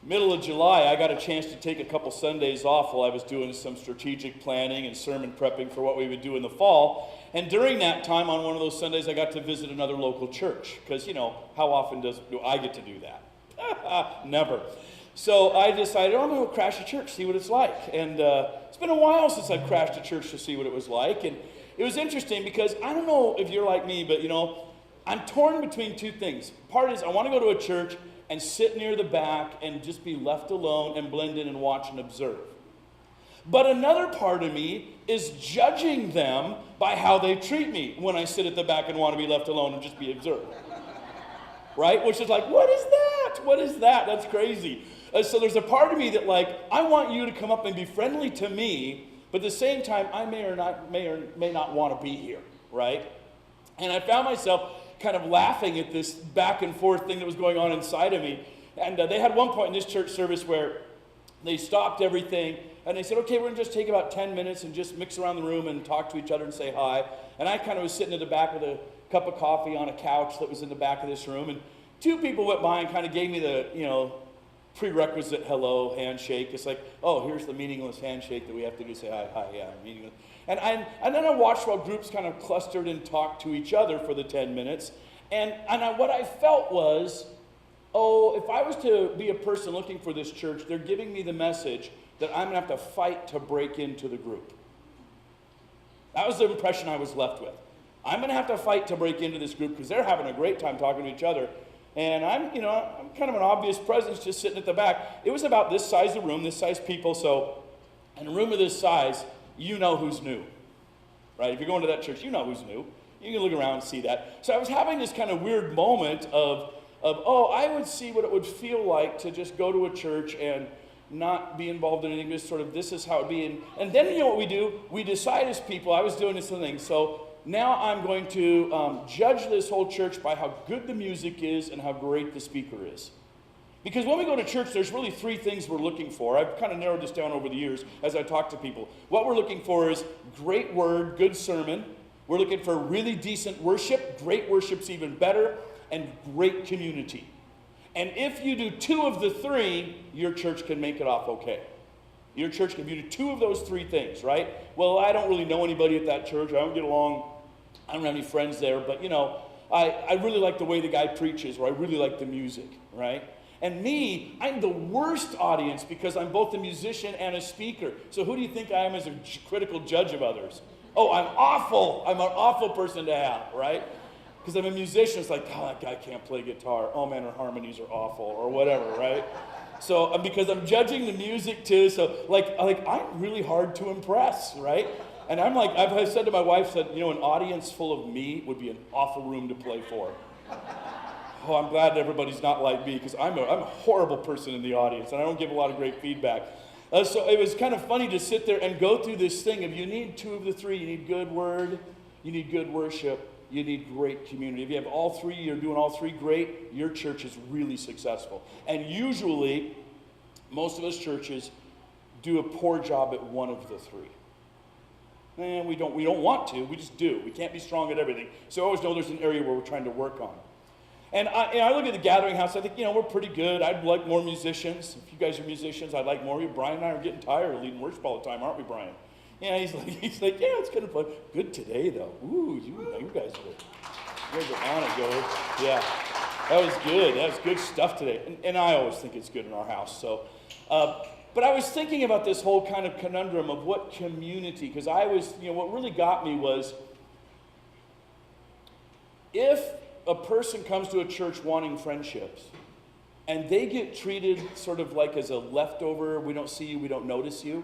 middle of July, I got a chance to take a couple Sundays off while I was doing some strategic planning and sermon prepping for what we would do in the fall. And during that time, on one of those Sundays, I got to visit another local church. Because, how often do I get to do that? Never. So I decided, I'm going to crash a church, see what it's like. And it's been a while since I've crashed a church to see what it was like. And it was interesting because I don't know if you're like me, but, I'm torn between two things. Part is I want to go to a church and sit near the back and just be left alone and blend in and watch and observe. But another part of me is judging them by how they treat me when I sit at the back and want to be left alone and just be observed. Right? Which is like, what is that? What is that? That's crazy. So there's a part of me that I want you to come up and be friendly to me, but at the same time, I may or may not want to be here, right? And I found myself kind of laughing at this back and forth thing that was going on inside of me. And they had one point in this church service where they stopped everything and they said, okay, we're going to just take about 10 minutes and just mix around the room and talk to each other and say hi. And I kind of was sitting at the back with a cup of coffee on a couch that was in the back of this room. And two people went by and kind of gave me the, prerequisite hello handshake. It's like, oh, here's the meaningless handshake that we have to do. Say hi, yeah, meaningless. And then I watched while groups kind of clustered and talked to each other for the 10 minutes. And what I felt was, if I was to be a person looking for this church, they're giving me the message that I'm going to have to fight to break into the group. That was the impression I was left with. I'm going to have to fight to break into this group because they're having a great time talking to each other. And I'm kind of an obvious presence just sitting at the back. It was about this size of room, this size people. So in a room of this size, you know who's new, right? If you're going to that church, you know who's new. You can look around and see that. So I was having this kind of weird moment of I would see what it would feel like to just go to a church and not be involved in anything. Just sort of, this is how it be. And then you know what we do? We decide as people, I was doing this thing. So now I'm going to judge this whole church by how good the music is and how great the speaker is. Because when we go to church, there's really three things we're looking for. I've kind of narrowed this down over the years as I talk to people. What we're looking for is great word, good sermon. We're looking for really decent worship. Great worship's even better. And great community. And if you do two of the three, your church can make it off okay. Your church can do two of those three things, right? Well, I don't really know anybody at that church. I don't get along. I don't have any friends there. But, I really like the way the guy preaches, or I really like the music, right? And me, I'm the worst audience because I'm both a musician and a speaker. So who do you think I am as a critical judge of others? Oh, I'm awful. I'm an awful person to have, right? Because I'm a musician. It's like, oh, that guy can't play guitar. Oh, man, her harmonies are awful or whatever, right? So because I'm judging the music too. So I'm really hard to impress, right? And I'm like, I've said to my wife that, an audience full of me would be an awful room to play for. Oh, I'm glad everybody's not like me because I'm a horrible person in the audience and I don't give a lot of great feedback. So it was kind of funny to sit there and go through this thing of you need two of the three. You need good word, you need good worship, you need great community. If you have all three, you're doing all three great, your church is really successful. And usually, most of us churches do a poor job at one of the three. And we don't want to, we just do. We can't be strong at everything. So I always know there's an area where we're trying to work on. And I look at the Gathering House, I think, we're pretty good. I'd like more musicians. If you guys are musicians, I'd like more of you. Brian and I are getting tired of leading worship all the time, aren't we, Brian? Yeah, he's like, yeah, it's kind of fun. Good today, though. Ooh, you guys are on it, Joey. Yeah, that was good. That was good stuff today. And I always think it's good in our house. So, but I was thinking about this whole kind of conundrum of what community, because I was, what really got me was, if a person comes to a church wanting friendships, and they get treated sort of like as a leftover, we don't see you, we don't notice you,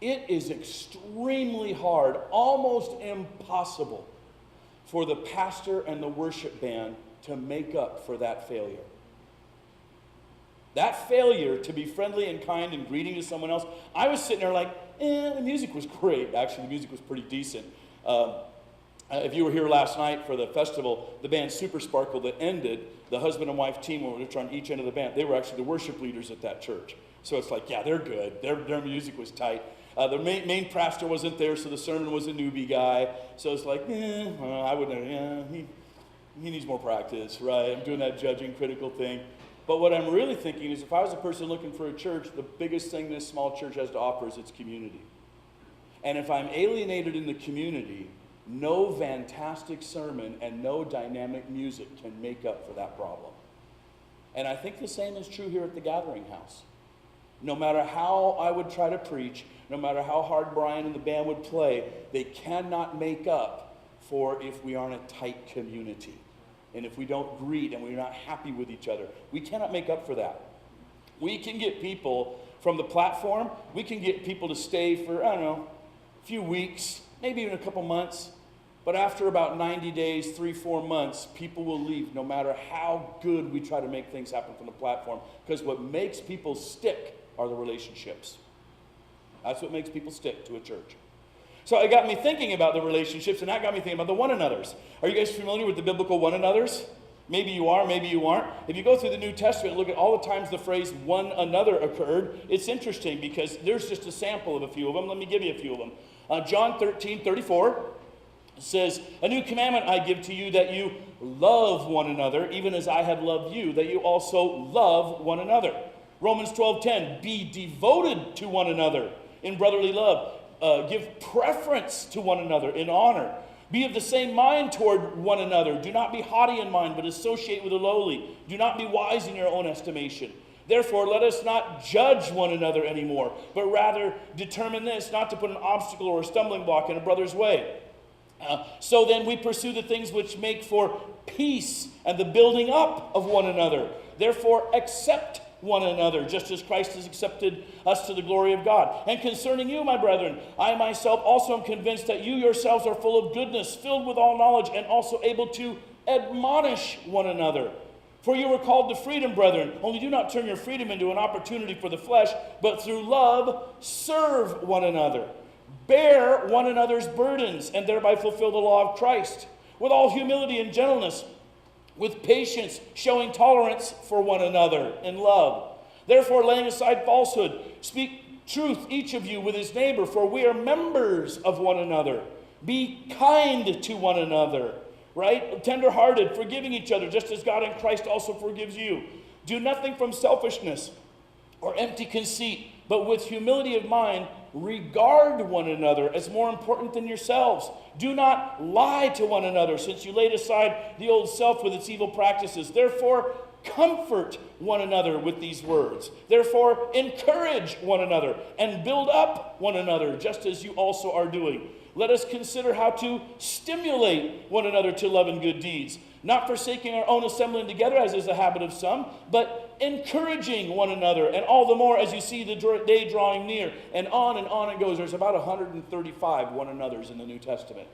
it is extremely hard, almost impossible, for the pastor and the worship band to make up for that failure. That failure to be friendly and kind and greeting to someone else, I was sitting there like, the music was great. Actually, the music was pretty decent. If you were here last night for the festival, the band Super Sparkle that ended, the husband and wife team, which were on each end of the band, they were actually the worship leaders at that church. So it's like, yeah, they're good. Their music was tight. The main pastor wasn't there, so the sermon was a newbie guy. So it's like, I wouldn't, he needs more practice, right? I'm doing that judging, critical thing. But what I'm really thinking is if I was a person looking for a church, the biggest thing this small church has to offer is its community. And if I'm alienated in the community, no fantastic sermon and no dynamic music can make up for that problem. And I think the same is true here at the Gathering House. No matter how I would try to preach, no matter how hard Brian and the band would play, they cannot make up for if we aren't a tight community. And if we don't greet and we're not happy with each other, we cannot make up for that. We can get people from the platform, we can get people to stay for, I don't know, a few weeks, maybe even a couple months. But after about 90 days, 3-4 months, people will leave no matter how good we try to make things happen from the platform. Because what makes people stick are the relationships. That's what makes people stick to a church. So it got me thinking about the relationships, and that got me thinking about the one another's. Are you guys familiar with the biblical one another's? Maybe you are, maybe you aren't. If you go through the New Testament and look at all the times the phrase one another occurred, it's interesting because there's just a sample of a few of them. Let me give you a few of them. John 13:34 says, "A new commandment I give to you, that you love one another, even as I have loved you, that you also love one another." Romans 12:10, "Be devoted to one another in brotherly love. Give preference to one another in honor. Be of the same mind toward one another. Do not be haughty in mind, but associate with the lowly. Do not be wise in your own estimation. Therefore, let us not judge one another anymore, but rather determine this, not to put an obstacle or a stumbling block in a brother's way. So then we pursue the things which make for peace and the building up of one another. Therefore, accept one another, just as Christ has accepted us to the glory of God. And concerning you, my brethren, I myself also am convinced that you yourselves are full of goodness, filled with all knowledge, and also able to admonish one another. For you were called to freedom, brethren. Only do not turn your freedom into an opportunity for the flesh, but through love serve one another. Bear one another's burdens, and thereby fulfill the law of Christ. With all humility and gentleness, with patience, showing tolerance for one another in love. Therefore, laying aside falsehood, speak truth, each of you, with his neighbor, for we are members of one another. Be kind to one another, right? Tender-hearted, forgiving each other, just as God in Christ also forgives you. Do nothing from selfishness or empty conceit, but with humility of mind, regard one another as more important than yourselves. Do not lie to one another, since you laid aside the old self with its evil practices. Therefore, comfort one another with these words. Therefore, encourage one another and build up one another, just as you also are doing. Let us consider how to stimulate one another to love and good deeds, not forsaking our own assembling together, as is the habit of some, but encouraging one another, and all the more as you see the day drawing near. And on it goes. There's about 135 one another's in the New Testament.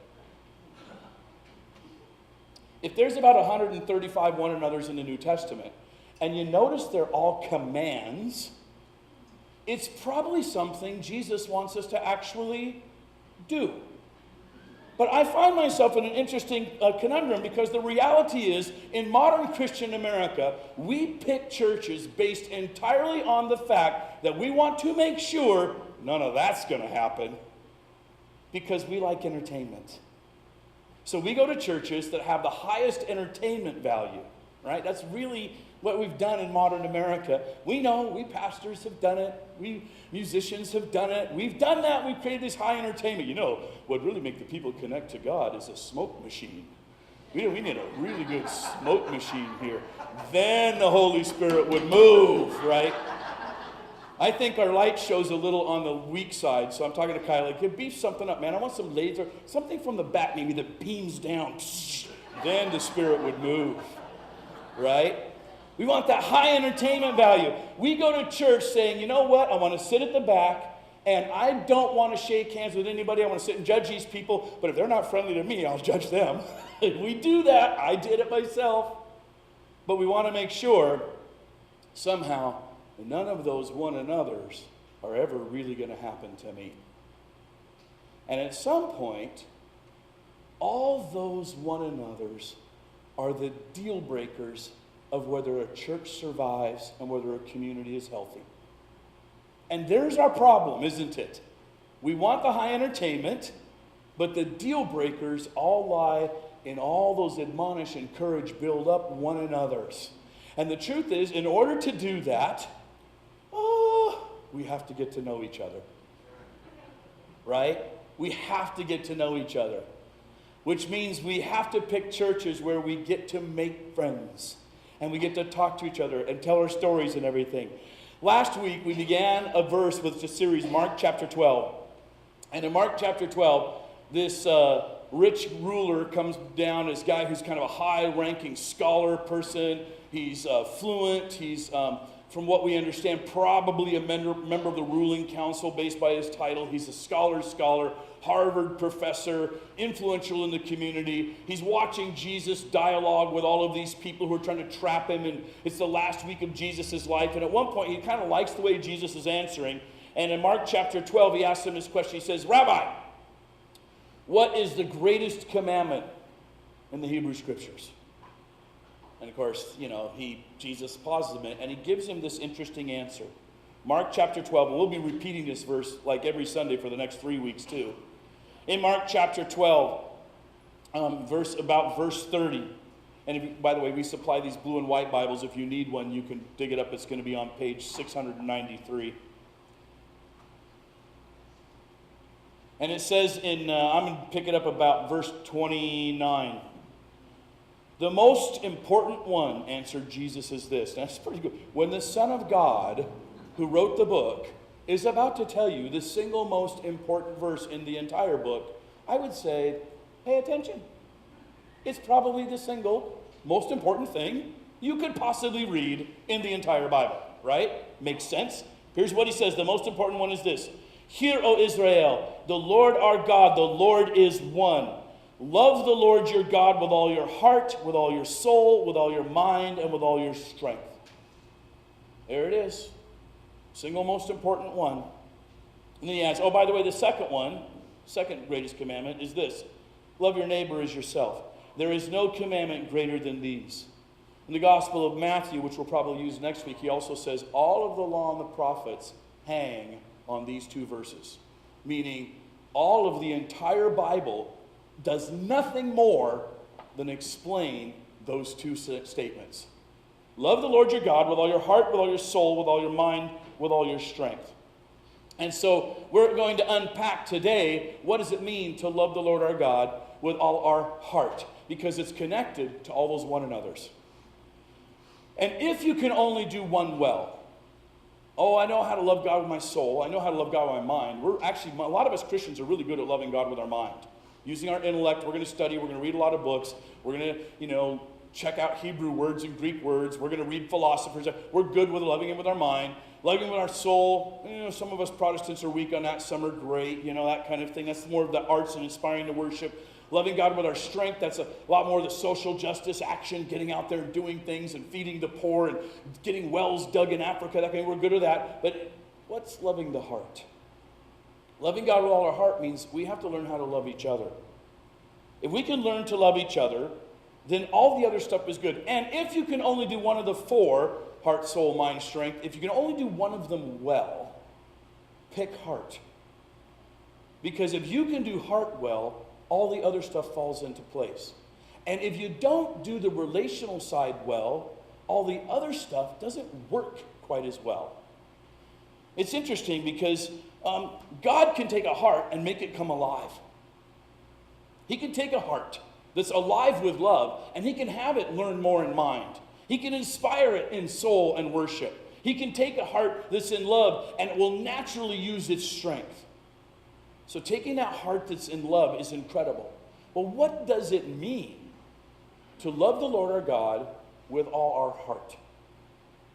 If there's about 135 one another's in the New Testament, and you notice they're all commands, it's probably something Jesus wants us to actually do. But I find myself in an interesting conundrum, because the reality is, in modern Christian America, we pick churches based entirely on the fact that we want to make sure none of that's going to happen, because we like entertainment. So we go to churches that have the highest entertainment value, right? That's really what we've done in modern America. We know, we pastors have done it. We musicians have done it. We've done that. We've created this high entertainment. You know, what really makes the people connect to God is a smoke machine. We need a really good smoke machine here. Then the Holy Spirit would move, right? I think our light show's a little on the weak side, so I'm talking to Kyle, like, beef something up, man. I want some laser, something from the back maybe that beams down. Then the Spirit would move, right? We want that high entertainment value. We go to church saying, you know what? I want to sit at the back, and I don't want to shake hands with anybody. I want to sit and judge these people, but if they're not friendly to me, I'll judge them. We do that. I did it myself. But we want to make sure somehow none of those one another's are ever really going to happen to me. And at some point, all those one another's are the deal breakers of whether a church survives and whether a community is healthy. And there's our problem, isn't it? We want the high entertainment, but the deal breakers all lie in all those admonish, encourage, build up one another's. And the truth is, in order to do that, we have to get to know each other. Right? We have to get to know each other. Which means we have to pick churches where we get to make friends. And we get to talk to each other and tell our stories and everything. Last week, we began a verse with the series, Mark chapter 12. And in Mark chapter 12, this rich ruler comes down, this guy who's kind of a high-ranking scholar person. He's fluent. He's, from what we understand, probably a member of the ruling council based by his title. He's a scholar, Harvard professor, influential in the community. He's watching Jesus dialogue with all of these people who are trying to trap him, and it's the last week of Jesus' life. And at one point, he kind of likes the way Jesus is answering. And in Mark chapter 12, he asks him this question. He says, Rabbi, what is the greatest commandment in the Hebrew Scriptures? And of course, Jesus pauses a minute, and he gives him this interesting answer. Mark chapter 12, and we'll be repeating this verse like every Sunday for the next 3 weeks too. In Mark chapter 12, verse 30. And by the way, we supply these blue and white Bibles. If you need one, you can dig it up. It's going to be on page 693. And it says I'm going to pick it up about verse 29. The most important one, answered Jesus, is this. Now, that's pretty good. When the Son of God, who wrote the book, is about to tell you the single most important verse in the entire book, I would say, pay attention. It's probably the single most important thing you could possibly read in the entire Bible, right? Makes sense? Here's what he says. The most important one is this. Hear, O Israel, the Lord our God, the Lord is one. Love the Lord your God with all your heart, with all your soul, with all your mind, and with all your strength. There it is. Single most important one. And then he adds, by the way, the second greatest commandment is this. Love your neighbor as yourself. There is no commandment greater than these. In the Gospel of Matthew, which we'll probably use next week, he also says, all of the law and the prophets hang on these two verses. Meaning, all of the entire Bible does nothing more than explain those two statements. Love the Lord your God with all your heart, with all your soul, with all your mind, with all your strength. And so we're going to unpack today, what does it mean to love the Lord our God with all our heart? Because it's connected to all those one another's. And if you can only do one well, I know how to love God with my soul, I know how to love God with my mind. A lot of us Christians are really good at loving God with our mind. Using our intellect, we're going to study, we're going to read a lot of books, we're going to, check out Hebrew words and Greek words, we're going to read philosophers. We're good with loving Him with our mind, loving Him with our soul. Some of us Protestants are weak on that, some are great, that kind of thing. That's more of the arts and inspiring to worship. Loving God with our strength, that's a lot more of the social justice action, getting out there and doing things and feeding the poor and getting wells dug in Africa. We're good at that. But what's loving the heart? Loving God with all our heart means we have to learn how to love each other. If we can learn to love each other, then all the other stuff is good. And if you can only do one of the four, heart, soul, mind, strength, if you can only do one of them well, pick heart. Because if you can do heart well, all the other stuff falls into place. And if you don't do the relational side well, all the other stuff doesn't work quite as well. It's interesting because God can take a heart and make it come alive. He can take a heart that's alive with love, and He can have it learn more in mind. He can inspire it in soul and worship. He can take a heart that's in love, and it will naturally use its strength. So taking that heart that's in love is incredible. Well, what does it mean to love the Lord our God with all our heart?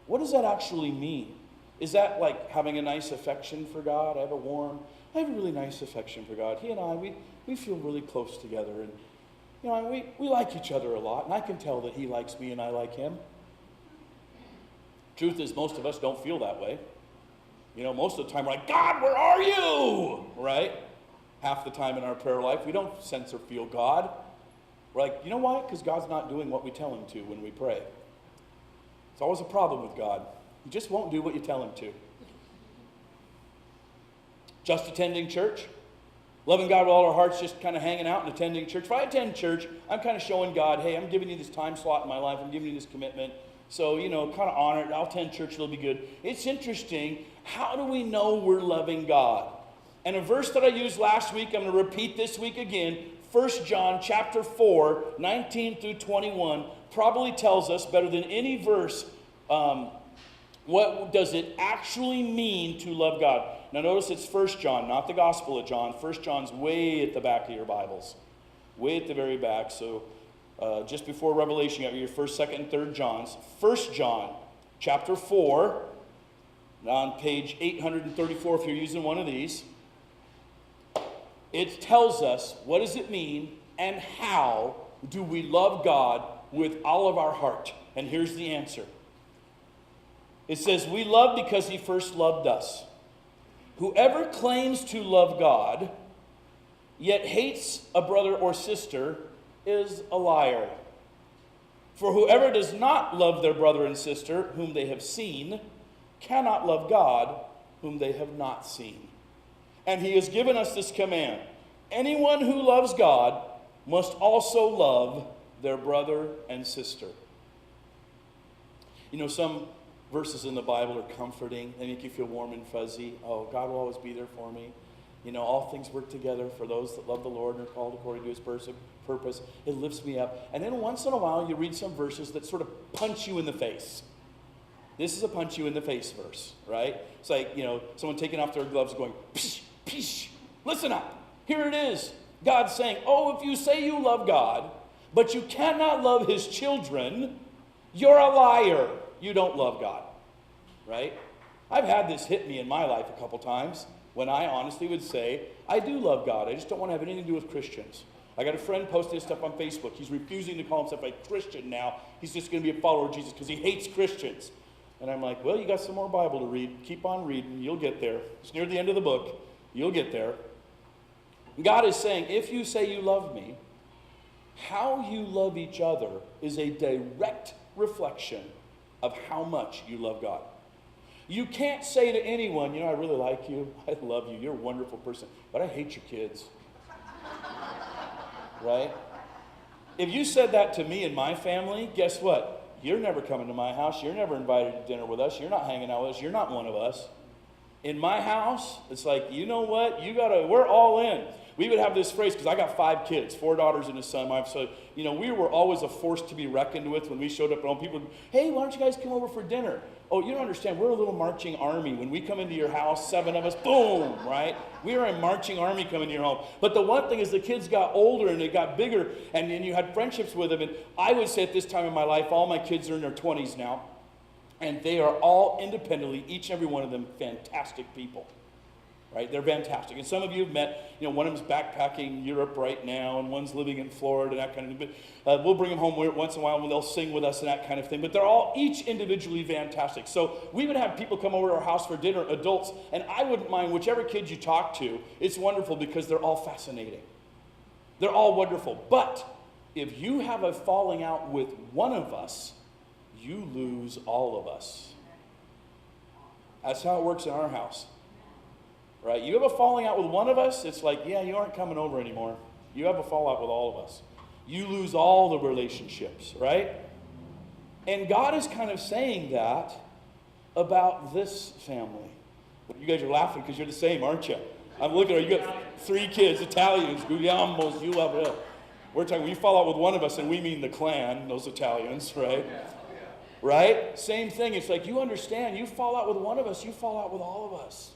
What does that actually mean? Is that like having a nice affection for God? I have a really nice affection for God. He and I, we feel really close together. And, we like each other a lot. And I can tell that He likes me and I like Him. Truth is, most of us don't feel that way. Most of the time we're like, God, where are you? Right? Half the time in our prayer life, we don't sense or feel God. We're like, you know why? Because God's not doing what we tell Him to when we pray. It's always a problem with God. He just won't do what you tell Him to. Just attending church? Loving God with all our hearts, just kind of hanging out and attending church. If I attend church, I'm kind of showing God, hey, I'm giving you this time slot in my life. I'm giving you this commitment. So, kind of honor it. I'll attend church, it'll be good. It's interesting. How do we know we're loving God? And a verse that I used last week, I'm going to repeat this week again. 1 John chapter 4, 19 through 21, probably tells us better than any verse, what does it actually mean to love God? Now notice it's 1 John, not the Gospel of John. 1 John's way at the back of your Bibles. Way at the very back. So just before Revelation, you have your 1st, 2nd, and 3rd Johns. 1 John chapter 4, on page 834 if you're using one of these. It tells us what does it mean and how do we love God with all of our heart. And here's the answer. It says, we love because he first loved us. Whoever claims to love God, yet hates a brother or sister, is a liar. For whoever does not love their brother and sister, whom they have seen, cannot love God, whom they have not seen. And he has given us this command. Anyone who loves God must also love their brother and sister. Some verses in the Bible are comforting. They make you feel warm and fuzzy. Oh, God will always be there for me. All things work together for those that love the Lord and are called according to his purpose. It lifts me up. And then once in a while, you read some verses that sort of punch you in the face. This is a punch you in the face verse, right? It's like, someone taking off their gloves going, psh, psh, listen up. Here it is. God saying, if you say you love God, but you cannot love his children, you're a liar. You don't love God, right? I've had this hit me in my life a couple times when I honestly would say, I do love God. I just don't want to have anything to do with Christians. I got a friend posting stuff on Facebook. He's refusing to call himself a Christian now. He's just going to be a follower of Jesus because he hates Christians. And I'm like, well, you got some more Bible to read. Keep on reading. You'll get there. It's near the end of the book. You'll get there. God is saying, if you say you love me, how you love each other is a direct reflection of how much you love God. You can't say to anyone, I really like you. I love you. You're a wonderful person. But I hate your kids. Right? If you said that to me and my family, guess what? You're never coming to my house. You're never invited to dinner with us. You're not hanging out with us. You're not one of us. In my house, it's like, you know what? We're all in. We would have this phrase, because I got 5 kids, 4 daughters and a son. So, we were always a force to be reckoned with when we showed up at home. People would, hey, why don't you guys come over for dinner? Oh, you don't understand. We're a little marching army. When we come into your house, 7 of us, boom, right? We are a marching army coming to your home. But the one thing is the kids got older and they got bigger, and then you had friendships with them. And I would say at this time in my life, all my kids are in their 20s now, and they are all independently, each and every one of them, fantastic people. Right? They're fantastic. And some of you have met, one of them's backpacking Europe right now, and one's living in Florida and that kind of thing. But we'll bring them home once in a while when they'll sing with us and that kind of thing. But they're all each individually fantastic. So we would have people come over to our house for dinner, adults, and I wouldn't mind whichever kid you talk to. It's wonderful because they're all fascinating. They're all wonderful. But if you have a falling out with one of us, you lose all of us. That's how it works in our house. Right? You have a falling out with one of us, it's like, yeah, you aren't coming over anymore. You have a fallout with all of us. You lose all the relationships, right? And God is kind of saying that about this family. You guys are laughing because you're the same, aren't you? I'm looking at you. Got 3 kids, Italians, Guglielmo's, you love it. We're talking, when you fall out with one of us, and we mean the clan, those Italians, right? Right? Same thing. It's like, you understand, you fall out with one of us, you fall out with all of us.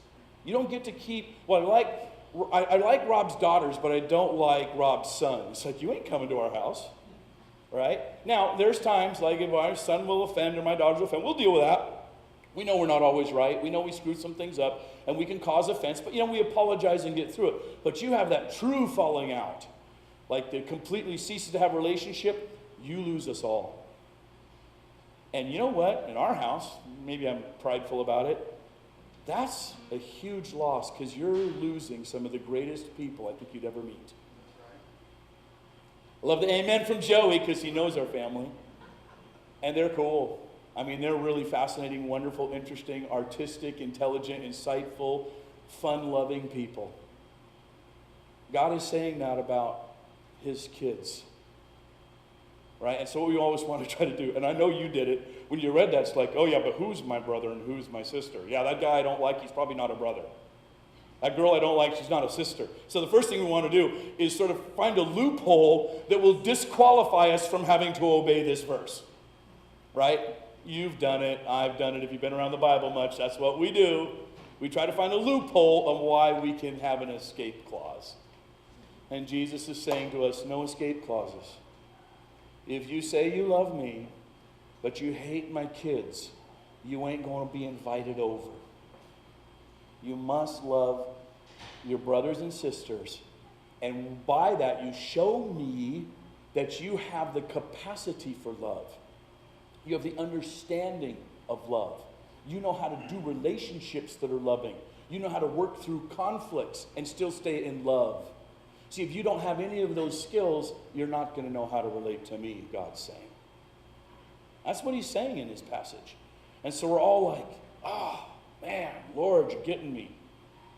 You don't get to keep, I like Rob's daughters, but I don't like Rob's son. It's like, you ain't coming to our house, right? Now, there's times, like if our son will offend or my daughters will offend, we'll deal with that. We know we're not always right. We know we screwed some things up, and we can cause offense, but we apologize and get through it. But you have that true falling out, like that completely ceases to have a relationship, you lose us all. And you know what? In our house, maybe I'm prideful about it, that's a huge loss because you're losing some of the greatest people I think you'd ever meet. I love the amen from Joey because he knows our family. And they're cool. I mean, they're really fascinating, wonderful, interesting, artistic, intelligent, insightful, fun-loving people. God is saying that about his kids. right? And so we always want to try to do, and I know you did it, when you read that, it's like, oh yeah, but who's my brother and who's my sister? Yeah, that guy I don't like, he's probably not a brother. That girl I don't like, she's not a sister. So the first thing we want to do is sort of find a loophole that will disqualify us from having to obey this verse, right? You've done it, I've done it. If you've been around the Bible much, that's what we do. We try to find a loophole on why we can have an escape clause. And Jesus is saying to us, no escape clauses. If you say you love me, but you hate my kids, you ain't going to be invited over. You must love your brothers and sisters. And by that, you show me that you have the capacity for love. You have the understanding of love. You know how to do relationships that are loving. You know how to work through conflicts and still stay in love. See, if you don't have any of those skills, you're not going to know how to relate to me, God's saying. That's what he's saying in this passage. And so we're all like, man, Lord, you're getting me.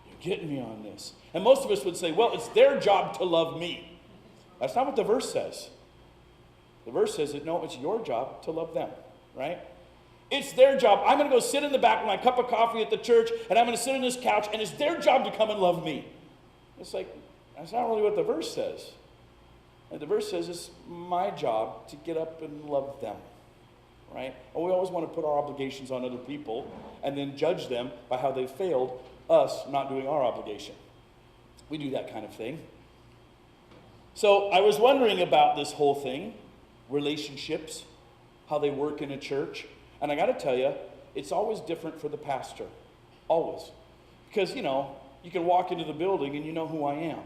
You're getting me on this. And most of us would say, well, it's their job to love me. That's not what the verse says. The verse says that, no, it's your job to love them, right? It's their job. I'm going to go sit in the back with my cup of coffee at the church, and I'm going to sit on this couch, and it's their job to come and love me. It's like, that's not really what the verse says. And the verse says it's my job to get up and love them, right? And we always want to put our obligations on other people and then judge them by how they failed us not doing our obligation. We do that kind of thing. So I was wondering about this whole thing, relationships, how they work in a church. And I got to tell you, it's always different for the pastor. Always. Because, you can walk into the building and you know who I am.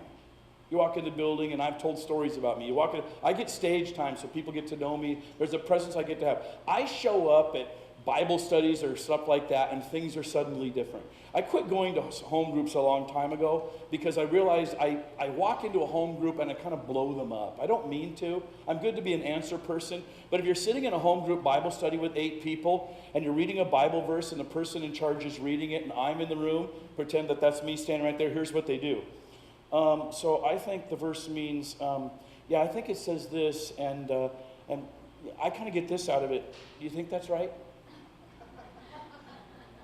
You walk in the building and I've told stories about me. I get stage time so people get to know me. There's a presence I get to have. I show up at Bible studies or stuff like that and things are suddenly different. I quit going to home groups a long time ago because I realized I walk into a home group and I kind of blow them up. I don't mean to. I'm good to be an answer person. But if you're sitting in a home group Bible study with 8 people and you're reading a Bible verse and the person in charge is reading it and I'm in the room, pretend that that's me standing right there, here's what they do. So I think the verse means, I think it says this, and I kind of get this out of it. Do you think that's right?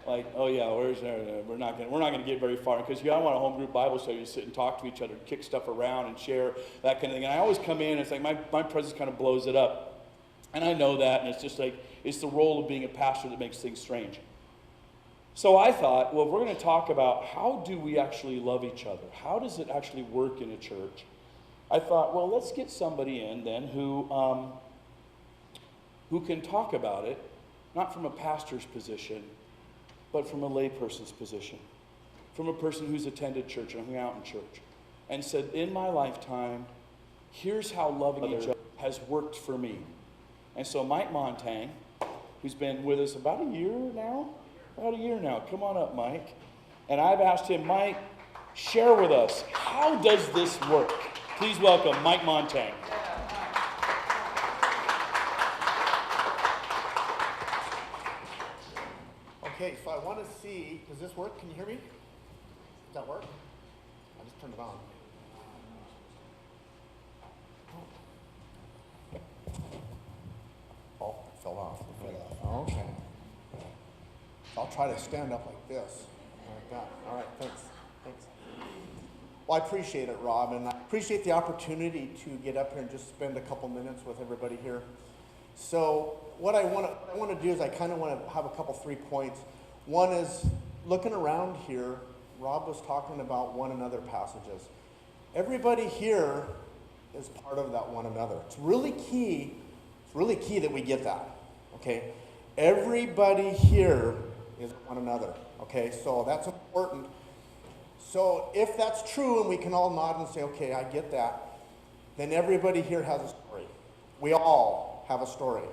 Like, oh yeah, we're not going to get very far because I want a home group Bible study to sit and talk to each other, kick stuff around and share that kind of thing. And I always come in and it's like my presence kind of blows it up, and I know that, and it's just like it's the role of being a pastor that makes things strange. So I thought, well, if we're going to talk about how do we actually love each other, how does it actually work in a church? I thought, well, let's get somebody in then who can talk about it, not from a pastor's position, but from a layperson's position, from a person who's attended church and hung out in church, and said, in my lifetime, here's how loving each other has worked for me. And so Mike Montang, who's been with us about a year now, come on up, Mike. And I've asked him, Mike, share with us, how does this work? Please welcome Mike Montang. Okay, so I want to see, does this work? Can you hear me? Does that work? I just turned it on. Oh, it fell off. Okay. I'll try to stand up like this, like that. All right, thanks. Well, I appreciate it, Rob, and I appreciate the opportunity to get up here and just spend a couple minutes with everybody here. So what I want to do is I kind of want to have a couple 3 points. One is looking around here. Rob was talking about one another passages. Everybody here is part of that one another. It's really key that we get that. Okay, everybody here is one another. Okay, so that's important. So if that's true and we can all nod and say, okay, I get that, then everybody here has a story. We all have a story.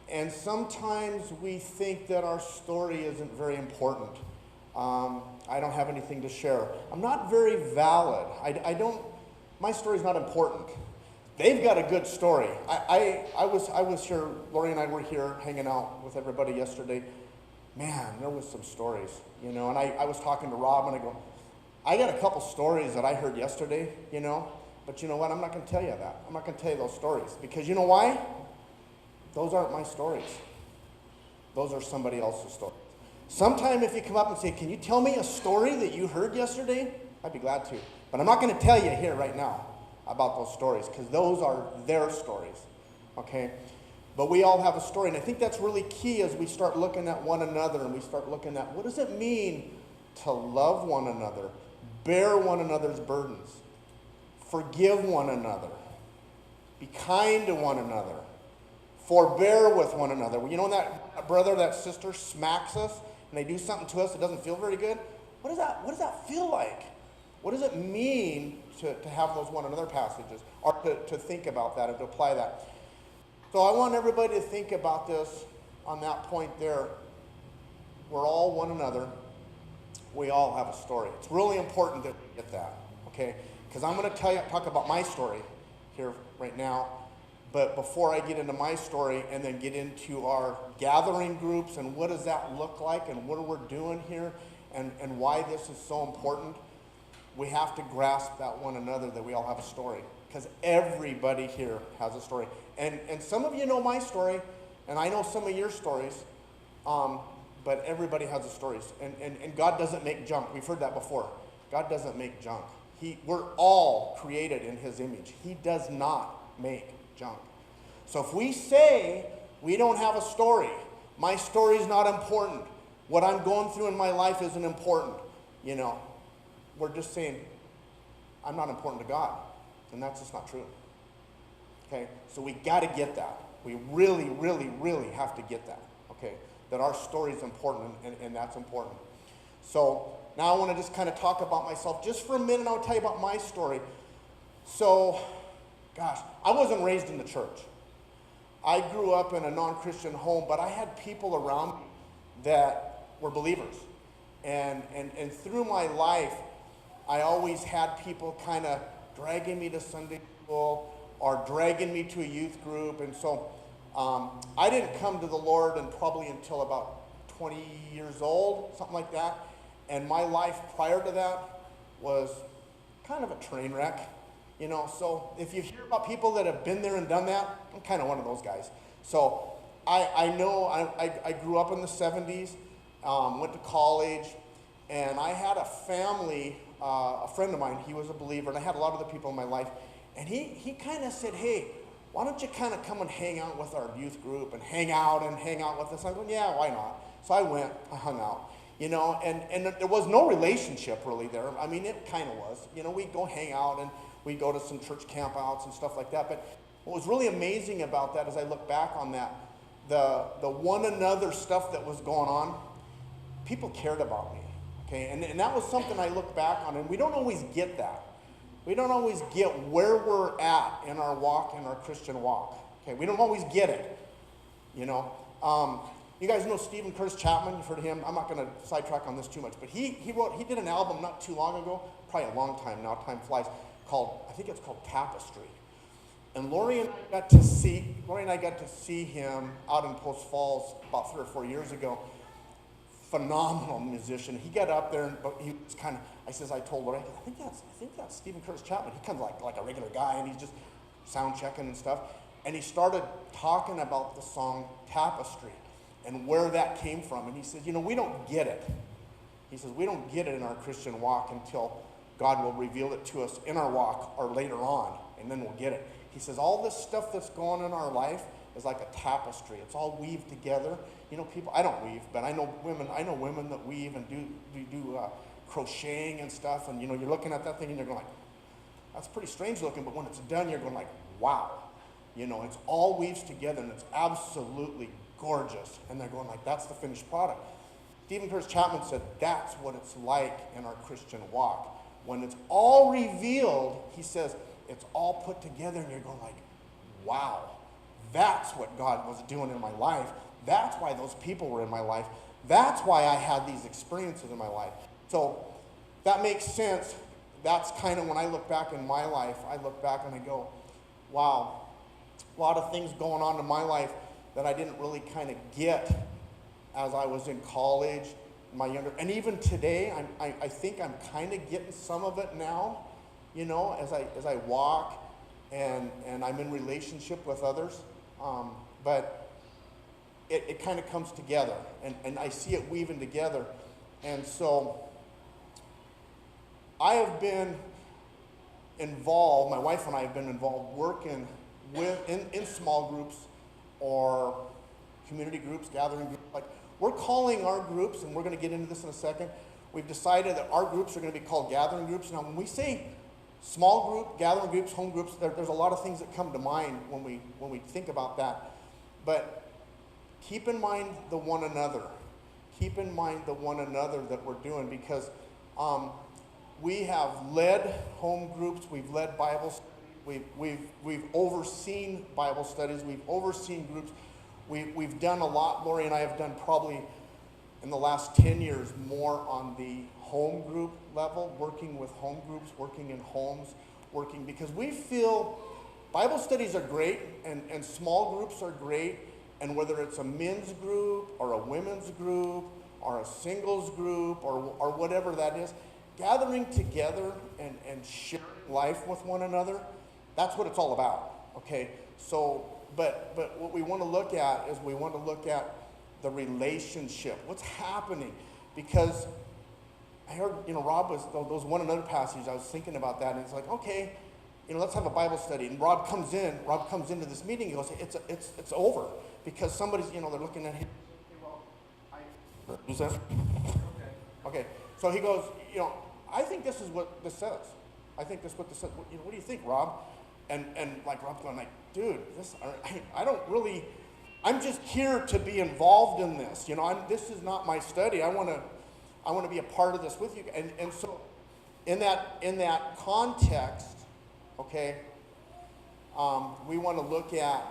And sometimes we think that our story isn't very important. I don't have anything to share. I'm not very valid. My story's not important. They've got a good story. I was here, Lori and I were here hanging out with everybody yesterday. Man, there was some stories, and I was talking to Rob and I go, I got a couple stories that I heard yesterday, But you know what? I'm not going to tell you that. I'm not going to tell you those stories. Because you know why? Those aren't my stories. Those are somebody else's stories. Sometime if you come up and say, can you tell me a story that you heard yesterday? I'd be glad to. But I'm not going to tell you here right now about those stories, because those are their stories. Okay? But we all have a story. And I think that's really key as we start looking at one another and we start looking at what does it mean to love one another, bear one another's burdens, forgive one another, be kind to one another, forbear with one another. You know when that brother, that sister smacks us and they do something to us that doesn't feel very good? What does that feel like? What does it mean to have those one another passages, or to think about that and to apply that? So I want everybody to think about this on that point there. We're all one another. We all have a story. It's really important that we get that, okay? Because I'm going to talk about my story here right now. But before I get into my story and then get into our gathering groups and what does that look like and what we're doing here and why this is so important, we have to grasp that one another, that we all have a story. Because everybody here has a story. And some of you know my story, and I know some of your stories, but everybody has a story. And God doesn't make junk. We've heard that before. God doesn't make junk. We're all created in His image. He does not make junk. So if we say we don't have a story, my story is not important, what I'm going through in my life isn't important, we're just saying I'm not important to God. And that's just not true. Okay? So we got to get that. We really, really, really have to get that. Okay? That our story is important, and that's important. So now I want to just kind of talk about myself just for a minute. I'll tell you about my story. So, gosh, I wasn't raised in the church. I grew up in a non-Christian home, but I had people around me that were believers. And through my life, I always had people kind of dragging me to Sunday school or dragging me to a youth group. And so I didn't come to the Lord probably until about 20 years old, something like that. And my life prior to that was kind of a train wreck, So if you hear about people that have been there and done that, I'm kind of one of those guys. So I know I grew up in the 70s, went to college, and I had a family, a friend of mine, he was a believer, and I had a lot of other people in my life, and he kind of said, hey, why don't you kind of come and hang out with our youth group and hang out with us? I went, yeah, why not? So I went, I hung out, and there was no relationship really there. I mean, it kind of was. We'd go hang out and we'd go to some church campouts and stuff like that. But what was really amazing about that, as I look back on that, the one another stuff that was going on, people cared about me. Okay, and that was something I look back on, and we don't always get that. We don't always get where we're at in our walk, in our Christian walk. Okay, we don't always get it. You guys know Stephen Curtis Chapman. You've heard of him. I'm not going to sidetrack on this too much, but he did an album not too long ago, probably a long time now, time flies, I think it's called Tapestry. And Lori and I got to see him out in Post Falls about 3 or 4 years ago. Phenomenal musician. He got up there, but he was kind of, I told Lori, I think that's Stephen Curtis Chapman. He comes like a regular guy, and he's just sound checking and stuff. And he started talking about the song Tapestry and where that came from. And he says, we don't get it. He says, we don't get it in our Christian walk until God will reveal it to us in our walk or later on, and then we'll get it. He says, all this stuff that's going on in our life is like a tapestry. It's all weaved together. People, I don't weave, but I know women that weave and do crocheting and stuff, and you're looking at that thing and you're going like, that's pretty strange looking, but when it's done, you're going like, wow. It's all weaves together, and it's absolutely gorgeous. And they're going like, that's the finished product. Stephen Curtis Chapman said, that's what it's like in our Christian walk. When it's all revealed, he says, it's all put together, and you're going like, wow, that's what God was doing in my life. That's why those people were in my life. That's why I had these experiences in my life. So that makes sense. That's kind of when I look back in my life, I look back and I go, wow, a lot of things going on in my life that I didn't really kind of get as I was in college, and even today, I think I'm kind of getting some of it now, you know, as I walk and I'm in relationship with others. But it kind of comes together, and I see it weaving together. And so I have been involved, my wife and I have been involved working in small groups or community groups, gathering groups. Like, we're calling our groups, and we're going to get into this in a second. We've decided that our groups are going to be called gathering groups. Now, when we say small group, gathering groups, home groups, there's a lot of things that come to mind when we think about that. But keep in mind the one another. Keep in mind the one another that we're doing, because we have led home groups, we've led Bible studies, we've overseen Bible studies, we've overseen groups, we've done a lot. Lori and I have done probably in the last 10 years more on the home group level, working with home groups, working in homes, because we feel Bible studies are great and small groups are great, and whether it's a men's group or a women's group or a singles group or whatever that is, gathering together and sharing life with one another, that's what it's all about, okay? So, but what we want to look at is we want to look at the relationship, what's happening, because I heard, Rob was, those one another passages, I was thinking about that, and it's like, okay, let's have a Bible study, and Rob comes into this meeting, he goes, it's over, because somebody's, they're looking at him, who's that? Okay, so he goes, I think this is what this says. I think this is what this says. What do you think, Rob? And like Rob's going like, dude, I don't really, I'm just here to be involved in this. This is not my study. I want to be a part of this with you. And so in that context, okay, we want to look at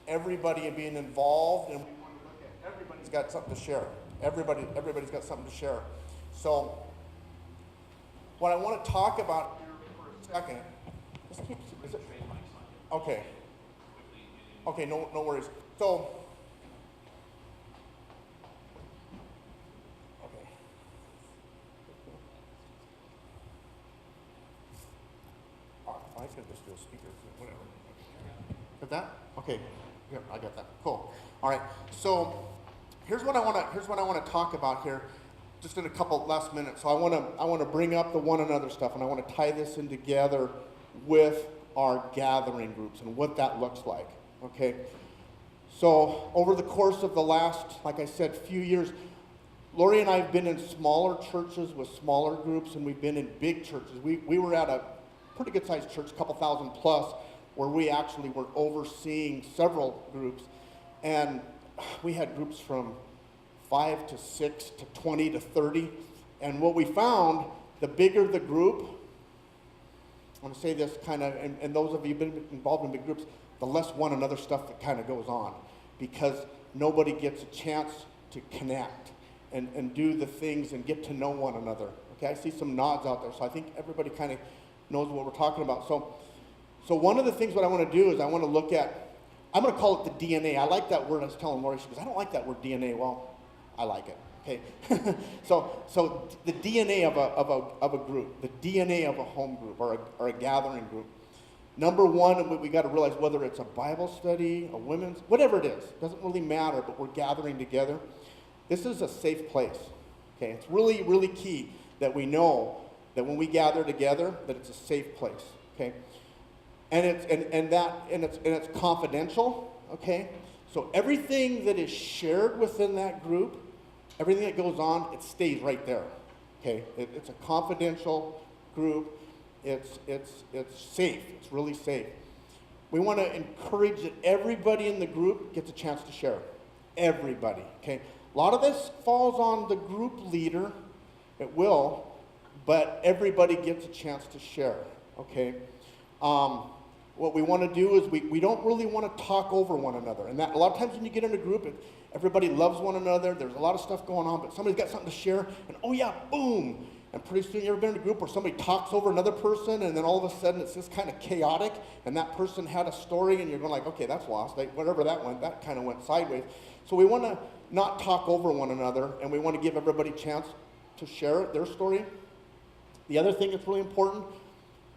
everybody being involved, and we want to look at everybody's got something to share. Everybody's got something to share. So what I want to talk about here for a second, okay. Okay, no worries. So, okay. All right, I could just do a speaker, whatever. Got that? Okay. Yeah, I got that. Cool. All right. So here's what I want to talk about here, just in a couple last minutes. So I want to bring up the one another stuff, and I want to tie this in together with our gathering groups and what that looks like. Okay. So over the course of the last, like I said, few years, Lori and I have been in smaller churches with smaller groups, and we've been in big churches. We were at a pretty good sized church, a couple thousand plus, where we actually were overseeing several groups, and we had groups from 5 to 6 to 20 to 30, and what we found, the bigger the group, I want to say this kind of, and those of you who've been involved in big groups, the less one another stuff that kind of goes on, because nobody gets a chance to connect and do the things and get to know one another. Okay, I see some nods out there, so I think everybody kind of knows what we're talking about. So one of the things what I want to do is I want to look at, I'm going to call it the DNA. I like that word. I was telling Lori, she goes, I don't like that word DNA. Well, I like it. Okay. so the DNA of a group, the DNA of a home group or a gathering group. Number one, we got to realize whether it's a Bible study, a women's, whatever it is, doesn't really matter, but we're gathering together. This is a safe place. Okay. It's really, really key that we know that when we gather together, that it's a safe place. Okay. And it's confidential, okay? So everything that is shared within that group, everything that goes on, it stays right there, okay? It's a confidential group. It's safe. It's really safe. We want to encourage that everybody in the group gets a chance to share. Everybody, okay? A lot of this falls on the group leader. It will, but everybody gets a chance to share, okay? What we want to do is we don't really want to talk over one another. And that a lot of times when you get in a group, everybody loves one another. There's a lot of stuff going on, but somebody's got something to share, and oh yeah, boom. And pretty soon you ever been in a group where somebody talks over another person, and then all of a sudden it's just kind of chaotic, and that person had a story, and you're going like, okay, that's lost. Like, whatever that went, that kind of went sideways. So we want to not talk over one another, and we want to give everybody a chance to share their story. The other thing that's really important,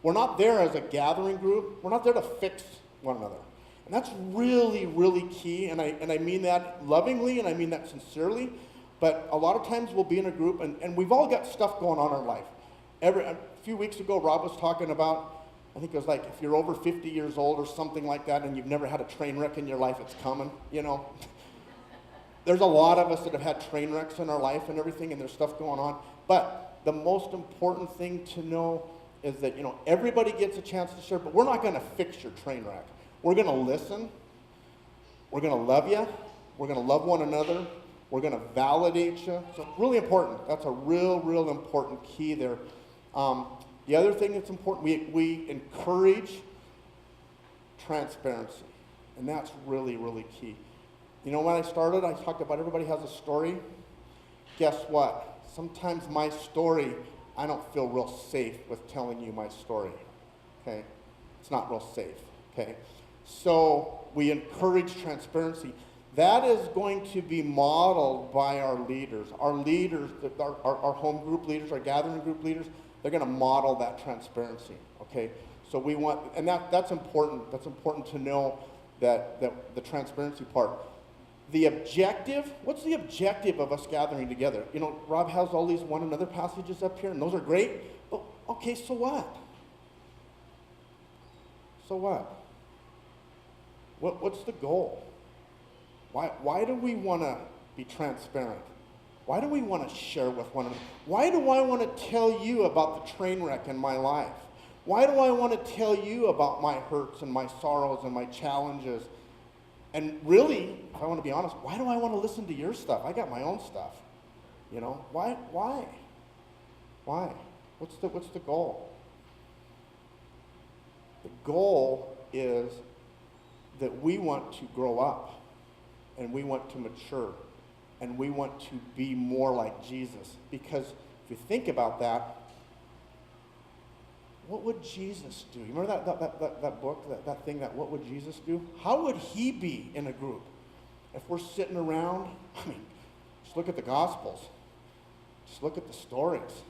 We're not there as a gathering group. We're not there to fix one another. And that's really, really key, and I mean that lovingly, and I mean that sincerely. But a lot of times we'll be in a group, and we've all got stuff going on in our life. A few weeks ago, Rob was talking about, I think it was like, if you're over 50 years old or something like that, and you've never had a train wreck in your life, it's coming, you know. There's a lot of us that have had train wrecks in our life and everything, and there's stuff going on. But the most important thing to know is that, you know, everybody gets a chance to share, but we're not going to fix your train wreck. We're going to listen. We're going to love you. We're going to love one another. We're going to validate you. So really important. That's a real, real important key there. The other thing that's important, we encourage transparency. And that's really, really key. You know, when I started, I talked about everybody has a story. Guess what? Sometimes my story, I don't feel real safe with telling you my story. Okay? It's not real safe. Okay? So we encourage transparency. That is going to be modeled by our leaders. Our leaders, our home group leaders, our gathering group leaders, they're going to model that transparency. Okay? So we want, and that's important. That's important to know that the transparency part. The objective, what's the objective of us gathering together? You know, Rob has all these one another passages up here, and those are great. But okay, so what? So what? What's the goal? Why do we want to be transparent? Why do we want to share with one another? Why do I want to tell you about the train wreck in my life? Why do I want to tell you about my hurts and my sorrows and my challenges? And really, if I want to be honest, why do I want to listen to your stuff? I got my own stuff. You know, why? What's the goal? The goal is that we want to grow up, and we want to mature, and we want to be more like Jesus. Because if you think about that, what would Jesus do? You remember that book, that thing, that what would Jesus do? How would he be in a group? If we're sitting around, I mean, just look at the Gospels. Just look at the stories.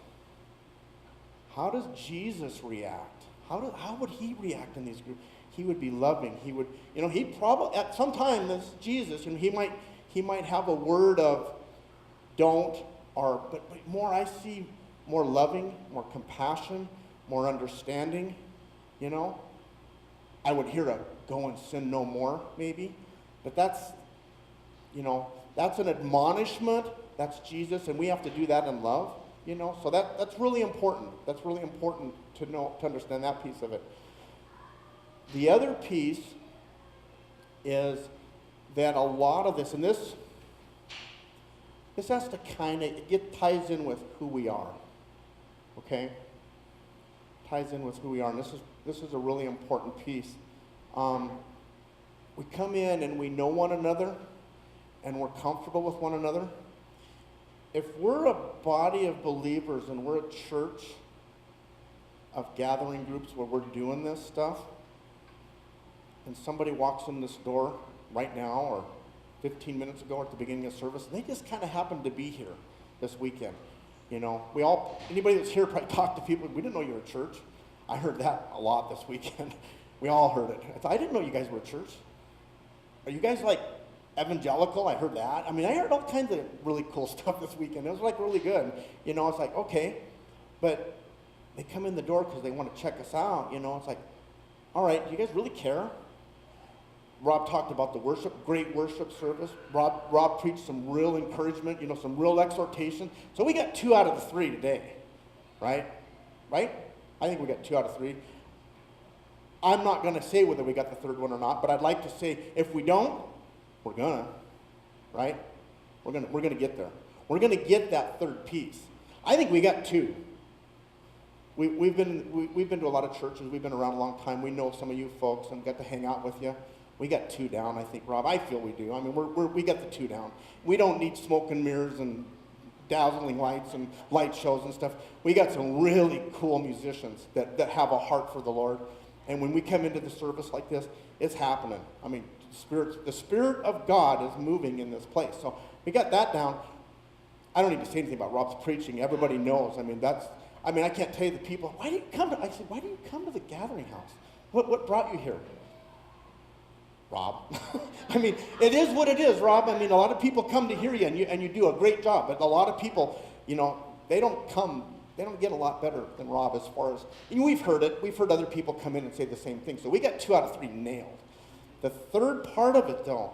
How does Jesus react? How would he react in these groups? He would be loving. He would, you know, he'd probably, at some time, as Jesus, and he might have a word of don't, or, but more, I see more loving, more compassion, more understanding, you know. I would hear a go and sin no more, maybe. But that's, you know, that's an admonishment. That's Jesus, and we have to do that in love, you know. So that's really important. That's really important to know, to understand that piece of it. The other piece is that a lot of this, and this has to kind of, it ties in with who we are, okay? Ties in with who we are, and this is a really important piece. We come in and we know one another, and we're comfortable with one another. If we're a body of believers and we're a church of gathering groups where we're doing this stuff, and somebody walks in this door right now or 15 minutes ago or at the beginning of service, and they just kind of happened to be here this weekend. You know, anybody that's here probably talked to people, we didn't know you were a church. I heard that a lot this weekend. We all heard it. I didn't know you guys were a church. Are you guys like evangelical? I heard that. I mean, I heard all kinds of really cool stuff this weekend. It was like really good. You know, it's like, okay, but they come in the door because they want to check us out. You know, it's like, all right, do you guys really care? Rob talked about the worship, great worship service. Rob preached some real encouragement, you know, some real exhortation. So we got 2 out of the 3 today, right? Right? I think we got 2 out of 3. I'm not going to say whether we got the third one or not, but I'd like to say if we don't, we're gonna, right? We're gonna get there. We're gonna get that third piece. I think we got 2. We've been to a lot of churches. We've been around a long time. We know some of you folks and got to hang out with you. We got 2 down, I think, Rob. I feel we do. I mean, we got the 2 down. We don't need smoke and mirrors and dazzling lights and light shows and stuff. We got some really cool musicians that have a heart for the Lord. And when we come into the service like this, it's happening. I mean, the Spirit of God is moving in this place. So we got that down. I don't need to say anything about Rob's preaching. Everybody knows. I mean, I mean, I can't tell you the people, why do you come to, I said, why do you come to the gathering house? What brought you here? Rob. I mean, it is what it is, Rob. I mean, a lot of people come to hear you, and you do a great job, but a lot of people, you know, they don't get a lot better than Rob as far as, and we've heard it. We've heard other people come in and say the same thing. So we got 2 out of 3 nailed. The third part of it, though,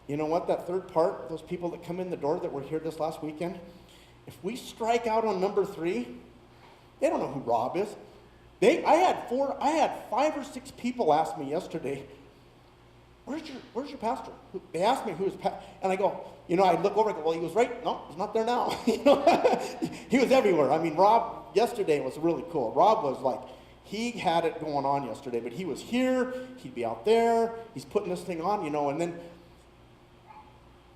you know what? That third part, those people that come in the door that were here this last weekend, if we strike out on number 3, they don't know who Rob is. I had 5 or 6 people ask me yesterday, where's your pastor? They asked me who his pastor, and I go, you know, I look over and go, well, he was right. No, he's not there now. You know, he was everywhere. I mean, Rob yesterday was really cool. Rob was like, he had it going on yesterday, but he was here, he'd be out there, he's putting this thing on, you know, and then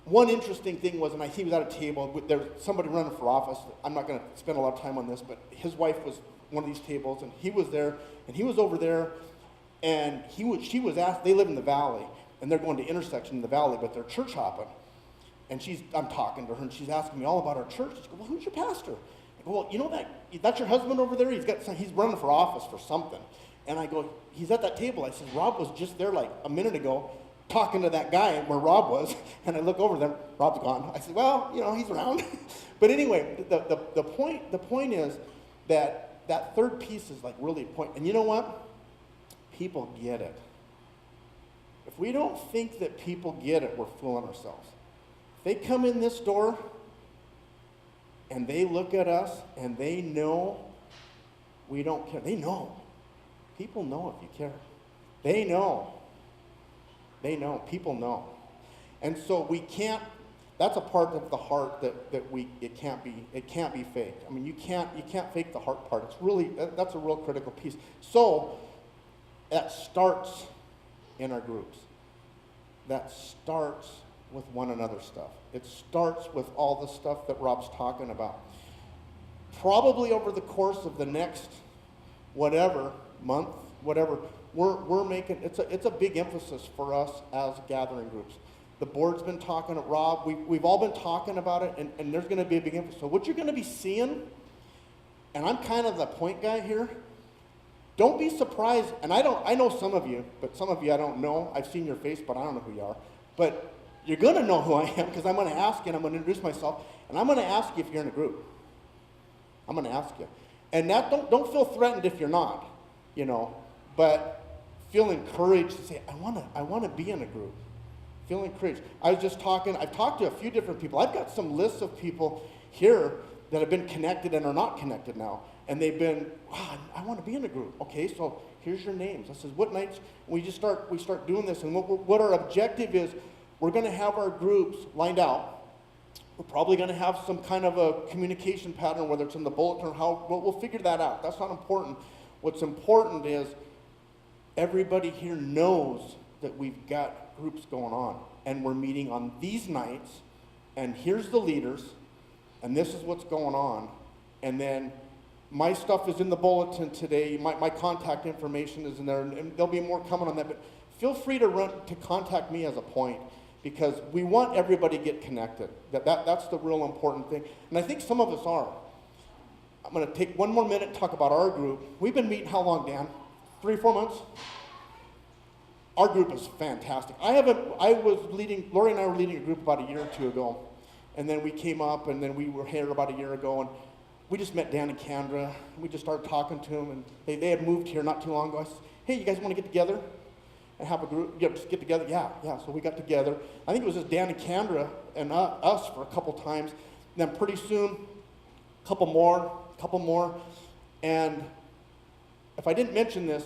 one interesting thing was, and he was at a table, there was somebody running for office. I'm not going to spend a lot of time on this, but his wife was one of these tables, and he was there, and he was over there, and she was asked, they live in the valley, and they're going to intersection in the valley, but they're church hopping. And I'm talking to her, and she's asking me all about our church. She goes, well, who's your pastor? I go, well, you know that's your husband over there? He's running for office for something. And I go, he's at that table. I said, Rob was just there like a minute ago talking to that guy where Rob was. And I look over there, Rob's gone. I said, well, you know, he's around. But anyway, the point is that third piece is like really a point. And you know what? People get it. If we don't think that people get it, we're fooling ourselves. If they come in this door and they look at us and they know we don't care. They know. People know if you care. They know. They know. People know. And so we can't, that's a part of the heart that it can't be faked. I mean, you can't fake the heart part. It's really, that's a real critical piece. So that starts in our groups. That starts with one another stuff. It starts with all the stuff that Rob's talking about. Probably over the course of the next month, we're making, it's a big emphasis for us as gathering groups. The board's been talking to Rob, we've all been talking about it, and there's gonna be a big emphasis. So what you're gonna be seeing, and I'm kind of the point guy here, don't be surprised, and I know some of you, but some of you I don't know. I've seen your face, but I don't know who you are. But you're going to know who I am, because I'm going to ask you, and I'm going to introduce myself, and I'm going to ask you if you're in a group. I'm going to ask you. And that don't feel threatened if you're not, you know, but feel encouraged to say, I want to be in a group. Feel encouraged. I've talked to a few different people. I've got some lists of people here that have been connected and are not connected now. And they've been, wow, I want to be in a group. Okay, so here's your names. I says, what nights? We start doing this, and what our objective is, we're going to have our groups lined out. We're probably going to have some kind of a communication pattern, whether it's in the bulletin or how. We'll figure that out. That's not important. What's important is everybody here knows that we've got groups going on, and we're meeting on these nights, and here's the leaders, and this is what's going on, and then my stuff is in the bulletin today. My contact information is in there, and there'll be more coming on that. But feel free to contact me as a point, because we want everybody to get connected. That's the real important thing. And I think some of us are. I'm going to take one more minute and talk about our group. We've been meeting how long, Dan? 3 or 4 months? Our group is fantastic. Lori and I were leading a group about a year or two ago. And then we came up, and then we were here about a year ago, and we just met Dan and Kendra. We just started talking to them, and they had moved here not too long ago. I said, hey, you guys want to get together and have a group? Yeah, just get together? Yeah. So we got together. I think it was just Dan and Kendra and us for a couple times. And then pretty soon, a couple more. And if I didn't mention this,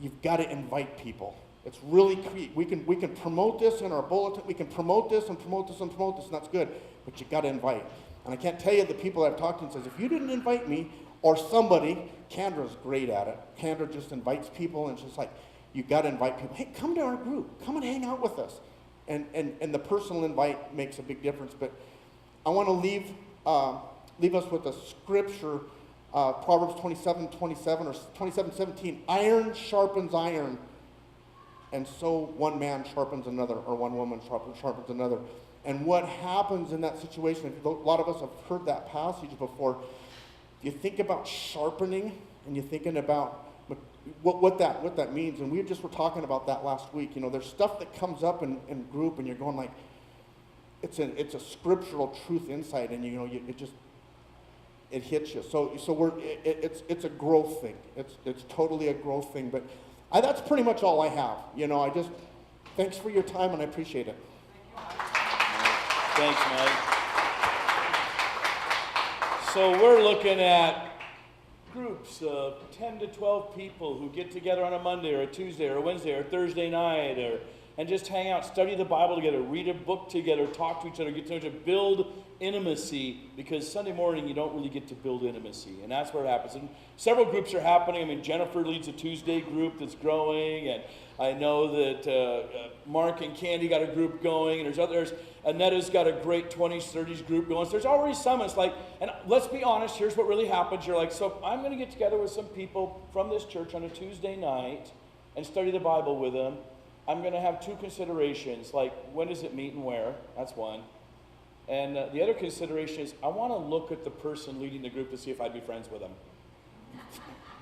you've got to invite people. It's really key. We can promote this in our bulletin. We can promote this and promote this and promote this, and that's good. But you got to invite. And I can't tell you the people I've talked to and says, if you didn't invite me or somebody, Kendra's great at it. Kendra just invites people, and it's just like, you got to invite people. Hey, come to our group. Come and hang out with us. And the personal invite makes a big difference. But I want to leave us with a scripture, Proverbs 27:27 or 27:17. Iron sharpens iron, and so one man sharpens another, or one woman sharpens another. And what happens in that situation, a lot of us have heard that passage before, you think about sharpening, and you're thinking about what that means. And we were talking about that last week. There's stuff that comes up in group, and you're going like, it's a scriptural truth insight, and it hits you. So it's a growth thing. It's totally a growth thing. But that's pretty much all I have. Thanks for your time, and I appreciate it. Thanks, Mike. So we're looking at groups of 10 to 12 people who get together on a Monday or a Tuesday or a Wednesday or a Thursday night and just hang out, study the Bible together, read a book together, talk to each other, get to know each other, build intimacy, because Sunday morning you don't really get to build intimacy, and that's where it happens. And several groups are happening. I mean, Jennifer leads a Tuesday group that's growing, and I know that Mark and Candy got a group going, and there's others. Anetta's got a great 20s, 30s group going. So there's already some. It's like, and let's be honest, here's what really happens. You're like, so I'm going to get together with some people from this church on a Tuesday night and study the Bible with them. I'm going to have two considerations, like when does it meet and where? That's one. And the other consideration is I want to look at the person leading the group to see if I'd be friends with them.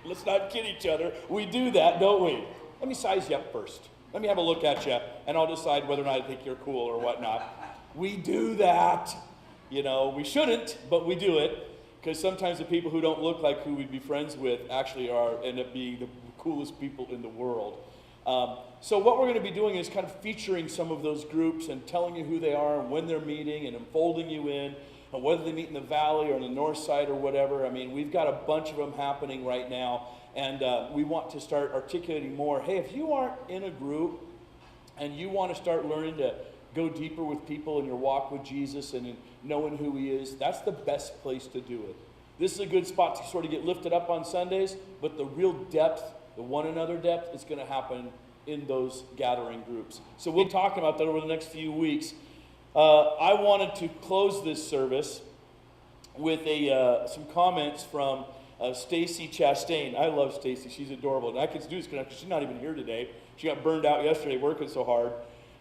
Let's not kid each other. We do that, don't we? Let me size you up first. Let me have a look at you, and I'll decide whether or not I think you're cool or whatnot. We do that. We shouldn't, but we do it, because sometimes the people who don't look like who we'd be friends with actually end up being the coolest people in the world. So what we're going to be doing is kind of featuring some of those groups and telling you who they are and when they're meeting and enfolding you in, and whether they meet in the valley or on the north side or whatever. I mean, we've got a bunch of them happening right now, and we want to start articulating more. Hey, if you aren't in a group and you want to start learning to go deeper with people in your walk with Jesus and in knowing who he is, that's the best place to do it. This is a good spot to sort of get lifted up on Sundays, but the real depth, the one another depth, is going to happen in those gathering groups. So we'll talk about that over the next few weeks. I wanted to close this service with some comments from Stacy Chastain. I love Stacy. She's adorable. And I can do this because she's not even here today. She got burned out yesterday working so hard.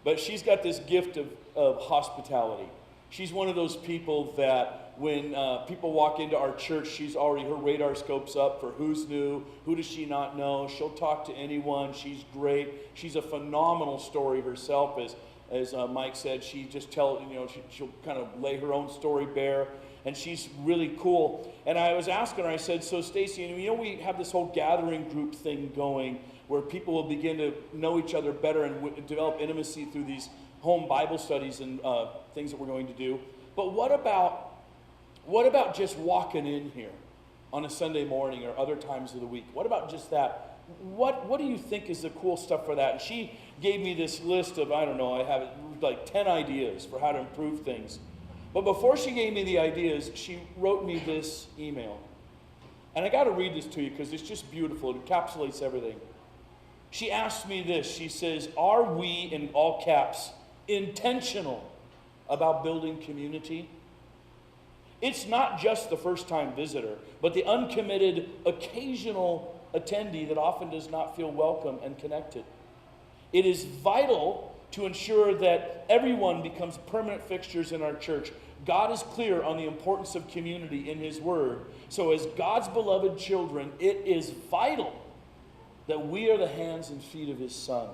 But she's got this gift of hospitality. She's one of those people that when people walk into our church, her radar scope's up for who's new, who does she not know. She'll talk to anyone. She's great. She's a phenomenal story herself. As Mike said, she just she'll kind of lay her own story bare, and she's really cool. And I was asking her, I said, so Stacy, we have this whole gathering group thing going where people will begin to know each other better and develop intimacy through these home Bible studies and things that we're going to do. But what about just walking in here on a Sunday morning or other times of the week? What about just that? What do you think is the cool stuff for that? And she gave me this list of, I don't know, I have like 10 ideas for how to improve things. But before she gave me the ideas, she wrote me this email. And I got to read this to you because it's just beautiful. It encapsulates everything. She asked me this. She says, are we, in all caps, intentional about building community? It's not just the first-time visitor, but the uncommitted, occasional attendee that often does not feel welcome and connected. It is vital to ensure that everyone becomes permanent fixtures in our church. God is clear on the importance of community in his word. So as God's beloved children, it is vital that we are the hands and feet of his Son.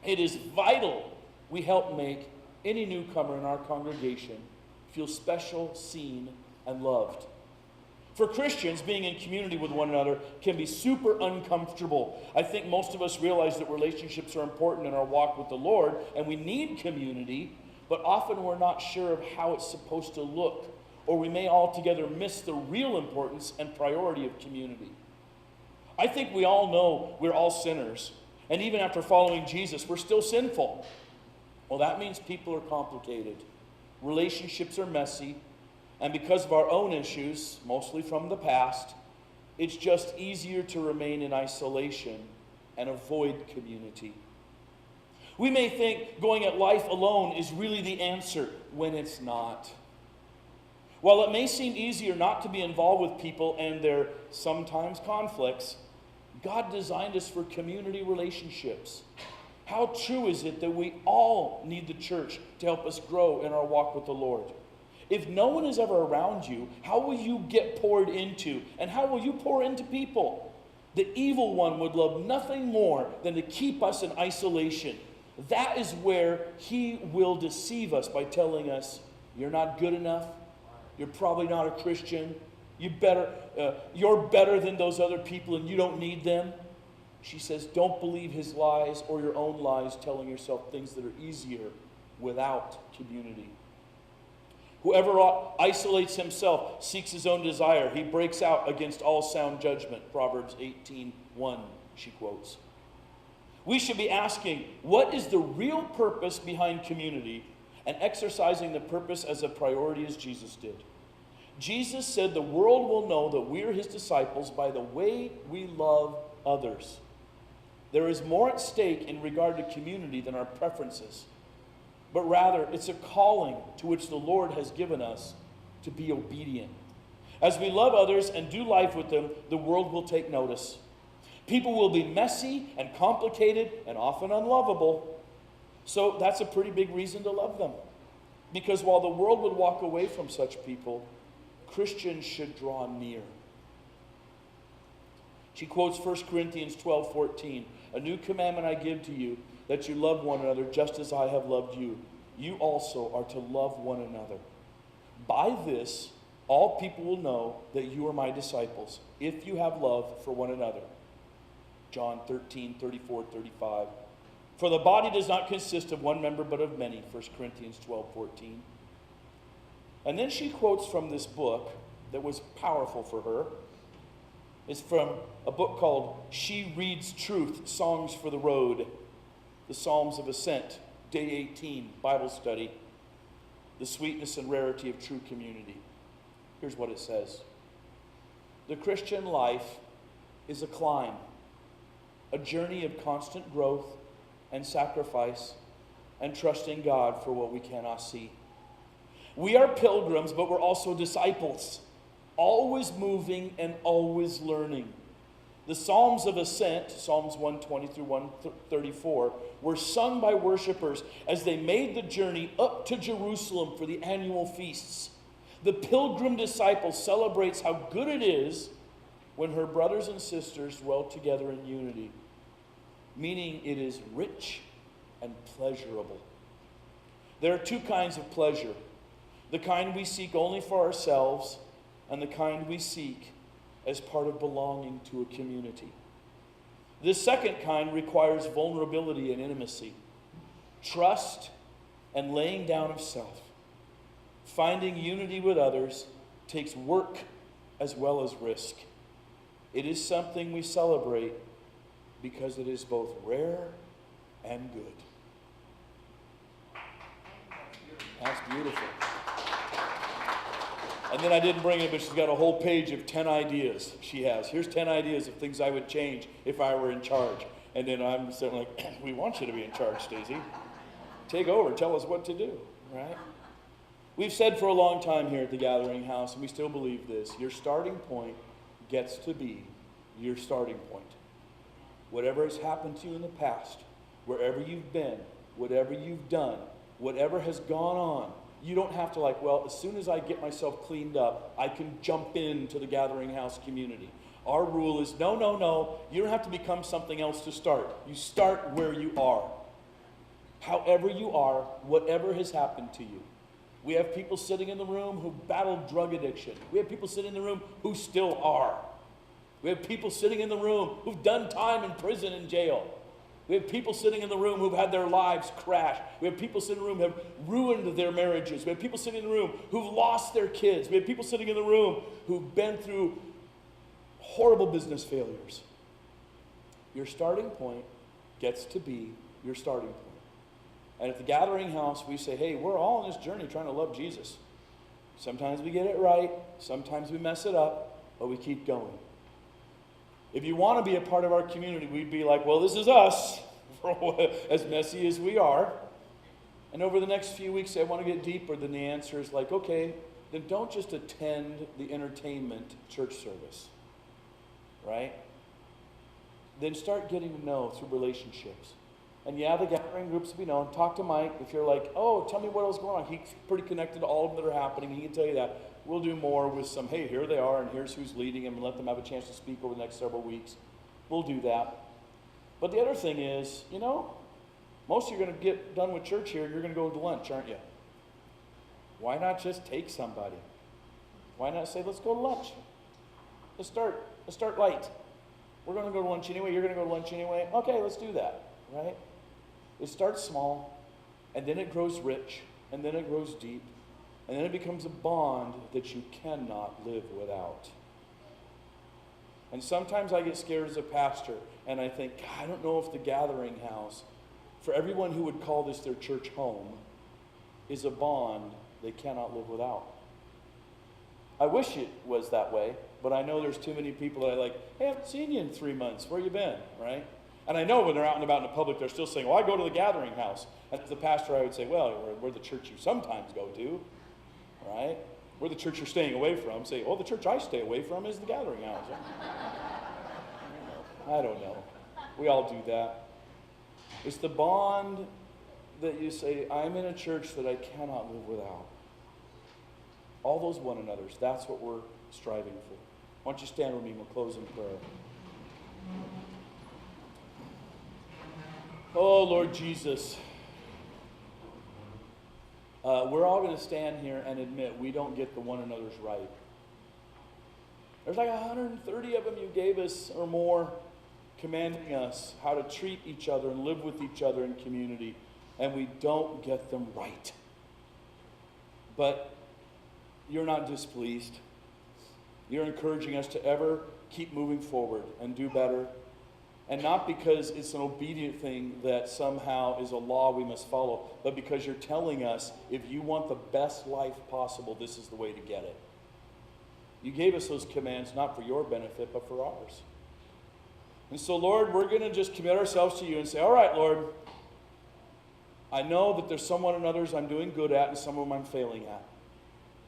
It is vital we help make any newcomer in our congregation feel special, seen, and loved. For Christians, being in community with one another can be super uncomfortable. I think most of us realize that relationships are important in our walk with the Lord, and we need community, but often we're not sure of how it's supposed to look, or we may altogether miss the real importance and priority of community. I think we all know we're all sinners, and even after following Jesus, we're still sinful. Well, that means people are complicated. Relationships are messy, and because of our own issues, mostly from the past, it's just easier to remain in isolation and avoid community. We may think going at life alone is really the answer when it's not. While it may seem easier not to be involved with people and their sometimes conflicts, God designed us for community relationships. How true is it that we all need the church to help us grow in our walk with the Lord? If no one is ever around you, how will you get poured into? And how will you pour into people? The evil one would love nothing more than to keep us in isolation. That is where he will deceive us by telling us, you're not good enough. You're probably not a Christian. You're better than those other people and you don't need them. She says, don't believe his lies or your own lies, telling yourself things that are easier without community. Whoever isolates himself seeks his own desire. He breaks out against all sound judgment. Proverbs 18:1, she quotes. We should be asking, what is the real purpose behind community, and exercising the purpose as a priority as Jesus did. Jesus said the world will know that we're his disciples by the way we love others. There is more at stake in regard to community than our preferences, but rather it's a calling to which the Lord has given us to be obedient. As we love others and do life with them, the world will take notice. People will be messy and complicated and often unlovable. So that's a pretty big reason to love them. Because while the world would walk away from such people, Christians should draw near. She quotes 1 Corinthians 12:14. A new commandment I give to you, that you love one another just as I have loved you. You also are to love one another. By this, all people will know that you are my disciples, if you have love for one another. John 13:34-35. For the body does not consist of one member but of many, 1 Corinthians 12:14. And then she quotes from this book that was powerful for her. It's from a book called She Reads Truth, Songs for the Road, the Psalms of Ascent, Day 18, Bible Study, the sweetness and rarity of true community. Here's what it says. The Christian life is a climb, a journey of constant growth and sacrifice and trusting God for what we cannot see. We are pilgrims, but we're also disciples, always moving and always learning. The Psalms of Ascent, Psalms 120 through 134, were sung by worshipers as they made the journey up to Jerusalem for the annual feasts. The pilgrim disciple celebrates how good it is when her brothers and sisters dwell together in unity, meaning it is rich and pleasurable. There are two kinds of pleasure, the kind we seek only for ourselves and the kind we seek as part of belonging to a community. This second kind requires vulnerability and intimacy, trust and laying down of self. Finding unity with others takes work as well as risk. It is something we celebrate because it is both rare and good. That's beautiful. And then I didn't bring it, but she's got a whole page of 10 ideas she has. Here's 10 ideas of things I would change if I were in charge. And then I'm sitting like, we want you to be in charge, Stacy. Take over, tell us what to do, right? We've said for a long time here at the Gathering House, and we still believe this, your starting point gets to be your starting point. Whatever has happened to you in the past, wherever you've been, whatever you've done, whatever has gone on, you don't have to as soon as I get myself cleaned up, I can jump into the Gathering House community. Our rule is no. You don't have to become something else to start. You start where you are. However you are, whatever has happened to you. We have people sitting in the room who battled drug addiction. We have people sitting in the room who still are. We have people sitting in the room who've done time in prison and jail. We have people sitting in the room who've had their lives crash. We have people sitting in the room who have ruined their marriages. We have people sitting in the room who've lost their kids. We have people sitting in the room who've been through horrible business failures. Your starting point gets to be your starting point. And at the Gathering House, we say, hey, we're all on this journey trying to love Jesus. Sometimes we get it right. Sometimes we mess it up, but we keep going. If you want to be a part of our community, we'd be like, well, this is us, as messy as we are. And over the next few weeks, I want to get deeper than the answer is okay, then don't just attend the entertainment church service, right? Then start getting to know through relationships And yeah, the gathering groups will be known. Talk to Mike if you're like, oh, tell me what else going on. He's pretty connected to all of them that are happening. He can tell you that. We'll do more with some, hey, here they are, and here's who's leading them, and let them have a chance to speak over the next several weeks. We'll do that. But the other thing is, most of you are going to get done with church here, and you're going to go to lunch, aren't you? Why not just take somebody? Why not say, let's go to lunch? Let's start light. We're going to go to lunch anyway. You're going to go to lunch anyway. Okay, let's do that, right? It starts small, and then it grows rich, and then it grows deep, and then it becomes a bond that you cannot live without. And sometimes I get scared as a pastor, and I think, God, I don't know if the gathering house, for everyone who would call this their church home, is a bond they cannot live without. I wish it was that way, but I know there's too many people that I like, hey, I haven't seen you in 3 months. Where you been, right? And I know when they're out and about in the public, they're still saying, well, I go to the gathering house. As the pastor, I would say, well, we're the church you sometimes go to, right? We're the church you're staying away from. Say, well, the church I stay away from is the gathering house. I don't know. We all do that. It's the bond that you say, I'm in a church that I cannot live without. All those one another's, that's what we're striving for. Why don't you stand with me and we'll close in prayer. Oh, Lord Jesus, we're all going to stand here and admit we don't get the one another's right. There's like 130 of them you gave us or more, commanding us how to treat each other and live with each other in community, and we don't get them right. But you're not displeased. You're encouraging us to ever keep moving forward and do better. And not because it's an obedient thing that somehow is a law we must follow, but because you're telling us if you want the best life possible, this is the way to get it. You gave us those commands not for your benefit, but for ours. And so, Lord, we're going to just commit ourselves to you and say, all right, Lord, I know that there's some one another's I'm doing good at and some of them I'm failing at.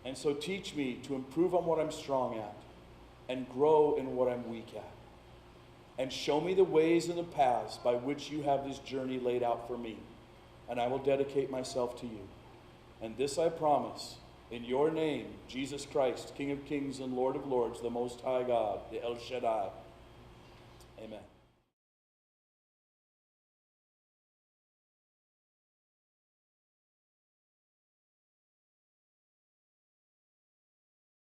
And so teach me to improve on what I'm strong at and grow in what I'm weak at. And show me the ways and the paths by which you have this journey laid out for me. And I will dedicate myself to you. And this I promise, in your name, Jesus Christ, King of Kings and Lord of Lords, the Most High God, the El Shaddai. Amen.